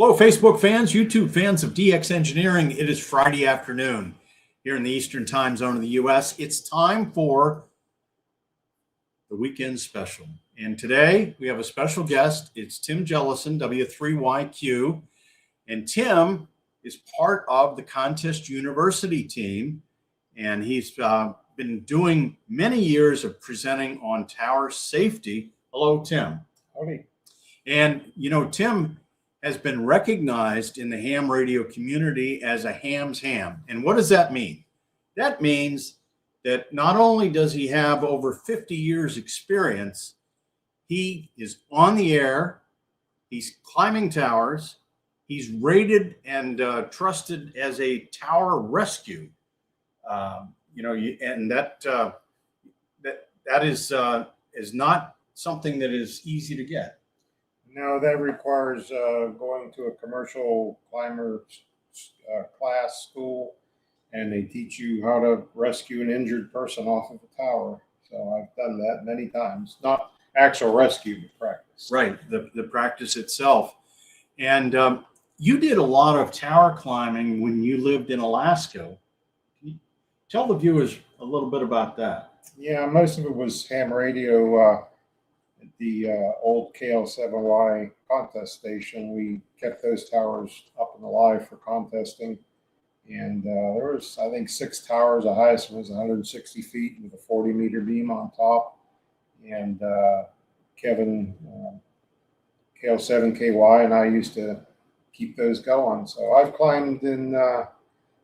Hello, Facebook fans, YouTube fans of DX Engineering. It is Friday afternoon here in the Eastern time zone of the U.S. It's time for the weekend special. And today we have a special guest. It's Tim Jellison, W3YQ. And Tim is part of the Contest University team. And he's been doing many years of presenting on tower safety. Hello, Tim. Howdy. And, you know, Tim has been recognized in the ham radio community as a ham's ham. And what does that mean? That means that not only does he have over 50 years experience, he is on the air, he's climbing towers, he's rated and trusted as a tower rescue. And that is not something that is easy to get. No, that requires going to a commercial climber class school, and they teach you how to rescue an injured person off of a tower. So I've done that many times. Not actual rescue, but practice. Right, the practice itself. And you did a lot of tower climbing when you lived in Alaska. Can you tell the viewers a little bit about that? Yeah, most of it was ham radio. At the old KL7Y contest station, we kept those towers up and alive for contesting. And there was, I think, 6 towers. The highest one was 160 feet with a 40-meter beam on top. And Kevin, KL7KY, and I used to keep those going. So I've climbed in,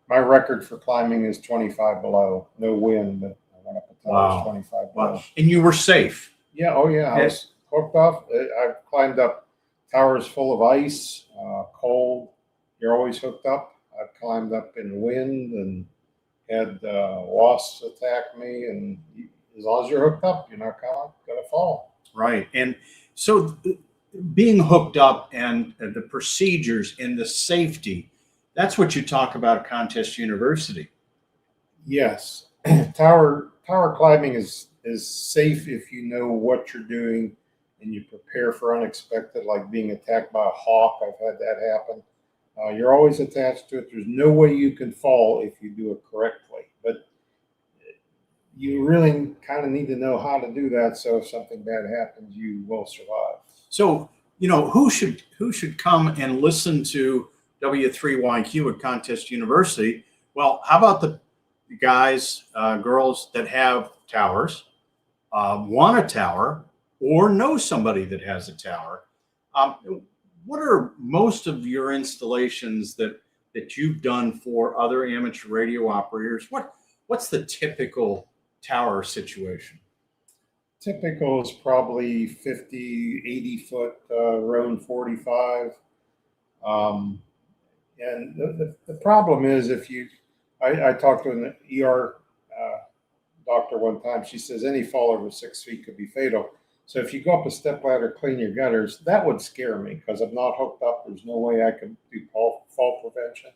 my record for climbing is 25 below. No wind, but I went up a tower 25 below. Wow. And you were safe. Yeah, oh yeah, I was hooked up. I've climbed up towers full of ice, cold. You're always hooked up. I've climbed up in wind and had wasps attack me. And as long as you're hooked up, you're not going to fall. Right. And so being hooked up and the procedures and the safety, that's what you talk about at Contest University. Yes. Tower climbing is safe if you know what you're doing and you prepare for unexpected, like being attacked by a hawk. I've had that happen. You're always attached to it. There's no way you can fall if you do it correctly, but you really kind of need to know how to do that. So if something bad happens, you will survive. So, you know, who should come and listen to W3YQ at Contest University? Well, how about the guys, girls that have towers, want a tower, or know somebody that has a tower? What are most of your installations that you've done for other amateur radio operators? What's the typical tower situation? Typical is probably 50, 80 foot Roan 45. And the problem is I talked to an ER doctor one time. She says any fall over 6 feet could be fatal. So if you go up a step ladder, clean your gutters, that would scare me because I'm not hooked up. There's no way I can do fall prevention.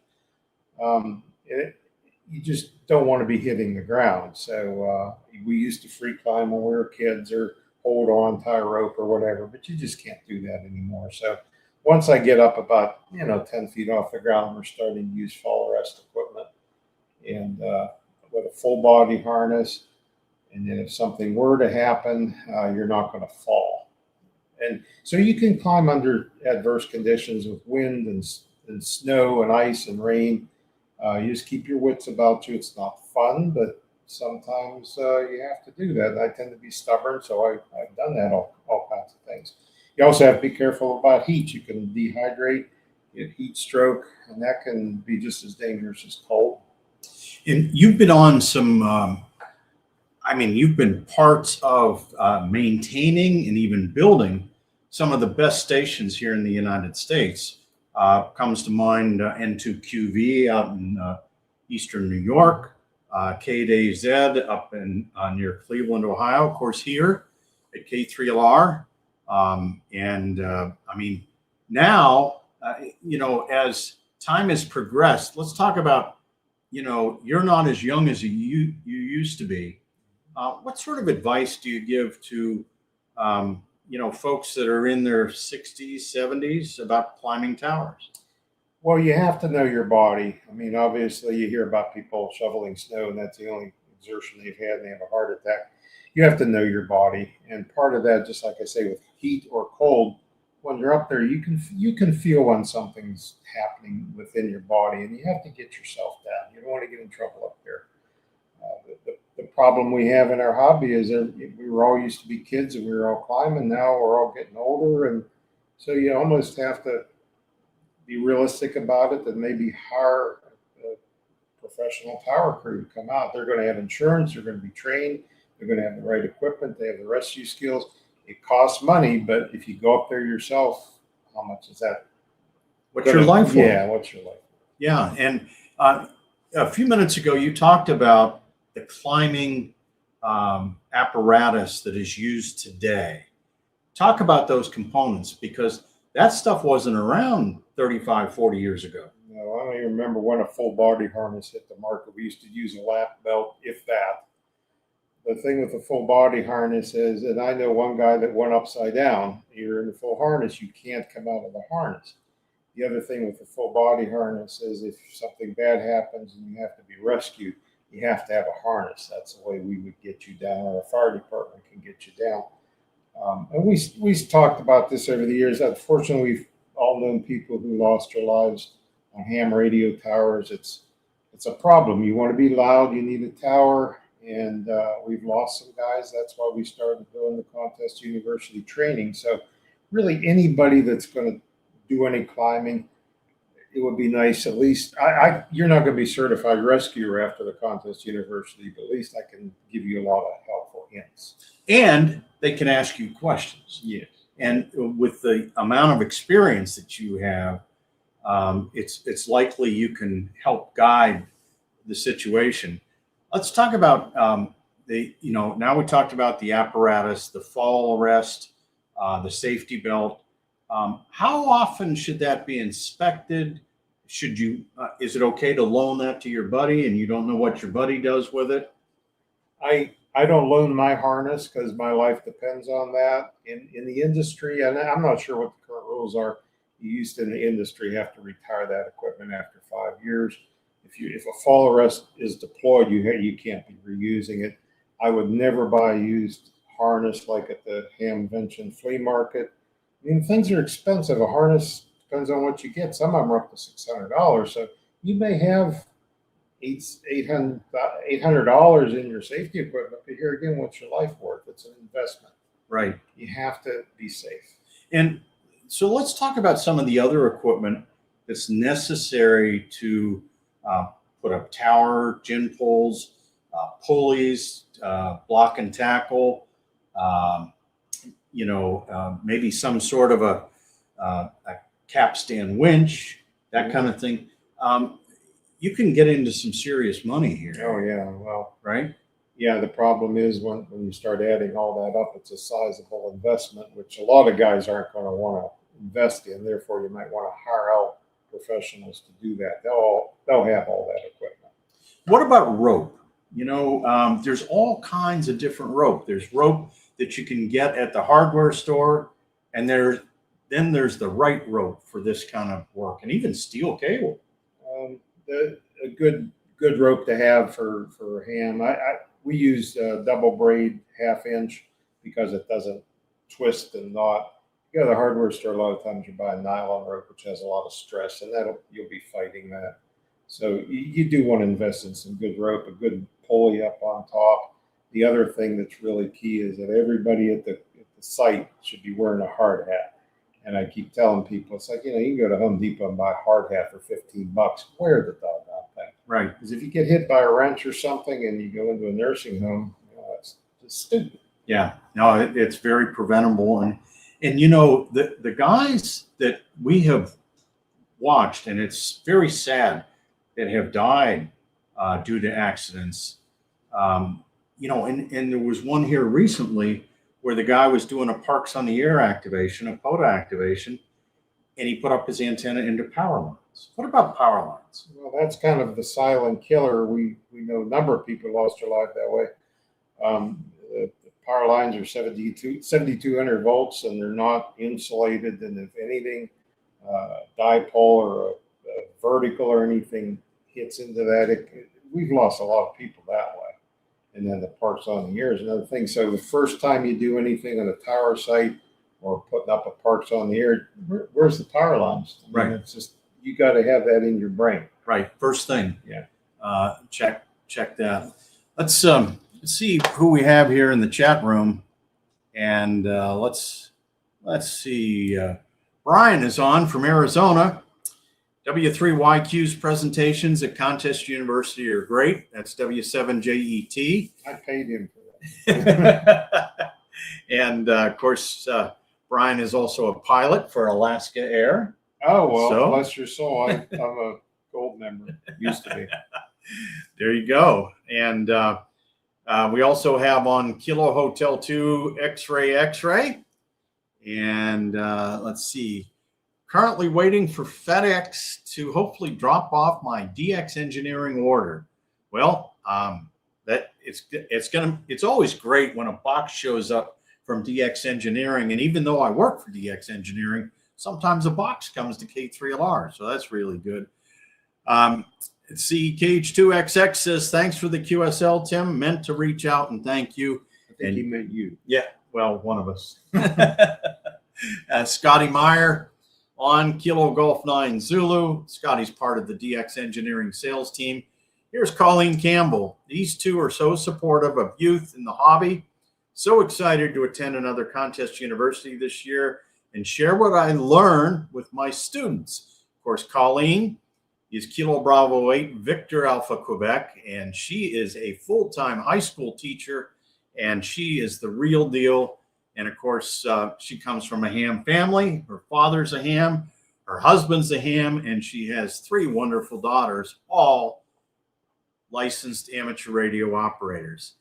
You just don't want to be hitting the ground. So we used to free climb when we were kids, or hold on, tie a rope or whatever, but you just can't do that anymore. So once I get up about 10 feet off the ground, we're starting to use fall arrest equipment, and with a full body harness. And then if something were to happen, you're not going to fall. And so you can climb under adverse conditions with wind and snow and ice and rain. You just keep your wits about you. It's not fun, but sometimes you have to do that. I tend to be stubborn, so I've done that, all kinds of things. You also have to be careful about heat. You can dehydrate, get heat stroke, and that can be just as dangerous as cold. And you've been on some, you've been parts of maintaining and even building some of the best stations here in the United States. Comes to mind N2QV out in eastern New York, K8AZ up in near Cleveland, Ohio, of course, here at K3LR. Now, as time has progressed, let's talk about, you're not as young as you used to be. What sort of advice do you give to folks that are in their 60s, 70s about climbing towers? Well, you have to know your body. I mean, obviously, you hear about people shoveling snow, and that's the only exertion they've had, and they have a heart attack. You have to know your body, and part of that, just like I say, with heat or cold, when you're up there, you can feel when something's happening within your body, and you have to get yourself down. You don't want to get in trouble up there. The problem we have in our hobby is that we were all used to be kids and we were all climbing. Now we're all getting older, and so you almost have to be realistic about it, and maybe hire a professional tower crew to come out. They're going to have insurance, they're going to be trained, they're going to have the right equipment, they have the rescue skills. It costs money, but if you go up there yourself, how much is that? What's your life for? Yeah, what's your life? Yeah, and a few minutes ago, you talked about the climbing apparatus that is used today. Talk about those components, because that stuff wasn't around 35, 40 years ago. No, I don't even remember when a full body harness hit the market. We used to use a lap belt, if that. The thing with the full body harness is, and I know one guy that went upside down. You're in the full harness, you can't come out of the harness. The other thing with the full body harness is if something bad happens and you have to be rescued, you have to have a harness. That's the way we would get you down, or a fire department can get you down. And we've talked about this over the years. Unfortunately, we've all known people who lost their lives on ham radio towers. It's a problem. You want to be loud, you need a tower, and we've lost some guys. That's why we started doing the Contest University training. So really anybody that's going to do any climbing, it would be nice. At least you're not going to be certified rescuer after the Contest University, but at least I can give you a lot of helpful hints. And they can ask you questions. Yes. And with the amount of experience that you have, it's likely you can help guide the situation. Let's talk about now we talked about the apparatus, the fall arrest, the safety belt. How often should that be inspected? Is it okay to loan that to your buddy and you don't know what your buddy does with it? I don't loan my harness because my life depends on that. In the industry, and I'm not sure what the current rules are. You used to, in the industry, have to retire that equipment after 5 years. If a fall arrest is deployed, you can't be reusing it. I would never buy a used harness like at the Hamvention flea market. I mean, things are expensive. A harness depends on what you get. Some of them are up to $600. So you may have $800 in your safety equipment, but here again, what's your life worth? It's an investment. Right. You have to be safe. And so let's talk about some of the other equipment that's necessary to put up tower, gin poles, pulleys, block and tackle, maybe some sort of a capstan winch, that kind of thing. You can get into some serious money here. Oh, yeah. Well, right? Yeah, the problem is when you start adding all that up, it's a sizable investment, which a lot of guys aren't going to want to invest in. Therefore, you might want to hire out professionals to do that. They'll have all that equipment. What about rope? There's all kinds of different rope. There's rope that you can get at the hardware store, and then there's the right rope for this kind of work, and even steel cable. A good rope to have for ham. We use double braid 1/2 inch because it doesn't twist and knot. You go to the hardware store, a lot of times you're buying nylon rope, which has a lot of stress, and you'll be fighting that. So you do want to invest in some good rope, a good pulley up on top. The other thing that's really key is that everybody at the site should be wearing a hard hat. And I keep telling people, it's like, you can go to Home Depot and buy a hard hat for $15. Wear the doggone thing. Right. Because if you get hit by a wrench or something and you go into a nursing home, that's just stupid. Yeah. No, it's very preventable. And the guys that we have watched, and it's very sad, that have died due to accidents. And there was one here recently where the guy was doing a Parks on the Air activation, a POTA activation, and he put up his antenna into power lines. What about power lines? Well, that's kind of the silent killer. We know a number of people lost their life that way. The power lines are 7,200 volts, and they're not insulated. And if anything, dipole or a vertical or anything hits into that, we've lost a lot of people that way. And then the parts on the air is another thing. So the first time you do anything on a tower site or putting up a parts on the air, where's the power lines? I mean, Right. it's just, you got to have that in your brain. Right. First thing. Yeah. Check that. Let's see who we have here in the chat room, and let's see. Brian is on from Arizona. W3YQ's presentations at Contest University are great. That's W7JET. I paid him for that. And of course, Brian is also a pilot for Alaska Air. Oh, well, So? bless your soul. I'm a gold member. Used to be. There you go. And we also have on Kilo Hotel 2 X-Ray. And let's see. Currently waiting for FedEx to hopefully drop off my DX Engineering order. Well, it's always great when a box shows up from DX Engineering. And even though I work for DX Engineering, sometimes a box comes to K3LR. So that's really good. Let's see, KH2XX says, thanks for the QSL, Tim. Meant to reach out and thank you. I think he meant you. Yeah, well, one of us. Scotty Meyer on Kilo Golf 9 Zulu. Scotty's part of the DX Engineering sales team. Here's Colleen Campbell. These two are so supportive of youth in the hobby. So excited to attend another Contest University this year and share what I learn with my students. Of course, Colleen is Kilo Bravo 8 Victor Alpha Quebec, and she is a full-time high school teacher, and she is the real deal. And of course, she comes from a ham family. Her father's a ham, her husband's a ham, and she has 3 wonderful daughters, all licensed amateur radio operators.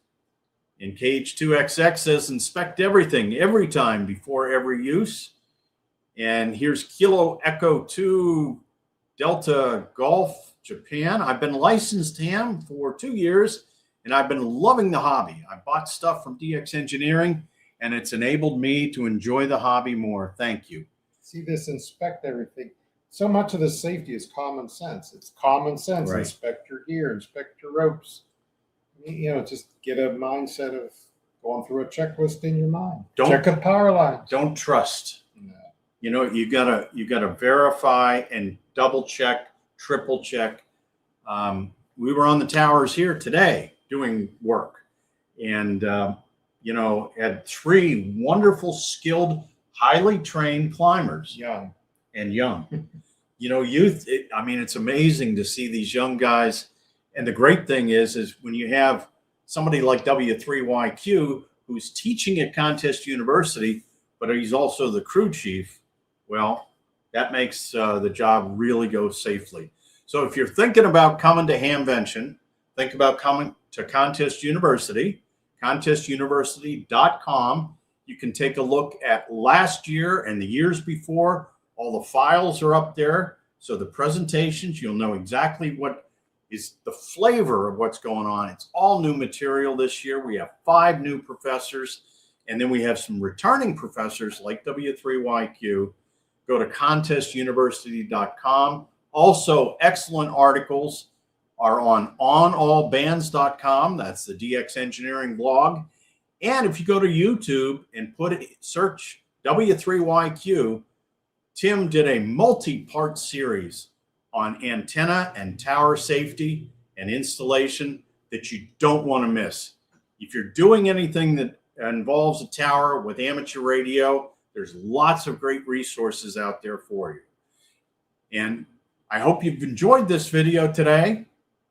And KH2XX says, inspect everything every time before every use. And here's Kilo Echo 2 Delta Golf Japan. I've been licensed ham for 2 years, and I've been loving the hobby. I bought stuff from DX Engineering, and it's enabled me to enjoy the hobby more. Thank you. See this, inspect everything. So much of the safety is common sense. It's common sense. Right. Inspect your gear, inspect your ropes. You know, just get a mindset of going through a checklist in your mind. Check the power lines. Don't trust. No. You know, you gotta verify and double check, triple check. We were on the towers here today doing work, and you know, had 3 wonderful, skilled, highly trained climbers. Young. And young. You know, youth, I mean, it's amazing to see these young guys. And the great thing is when you have somebody like W3YQ who's teaching at Contest University, but he's also the crew chief, well, that makes the job really go safely. So if you're thinking about coming to Hamvention, think about coming to Contest University, contestuniversity.com. You can take a look at last year and the years before. All the files are up there. So the presentations, you'll know exactly what is the flavor of what's going on. It's all new material this year. We have 5 new professors, and then we have some returning professors like W3YQ. Go to contestuniversity.com. Also, excellent articles are on onallbands.com. That's the DX Engineering blog. And if you go to YouTube and search W3YQ, Tim did a multi-part series on antenna and tower safety and installation that you don't want to miss. If you're doing anything that involves a tower with amateur radio, there's lots of great resources out there for you. And I hope you've enjoyed this video today.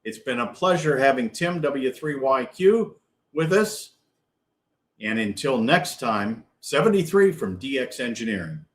It's been a pleasure having Tim W3YQ with us. And until next time, 73 from DX Engineering.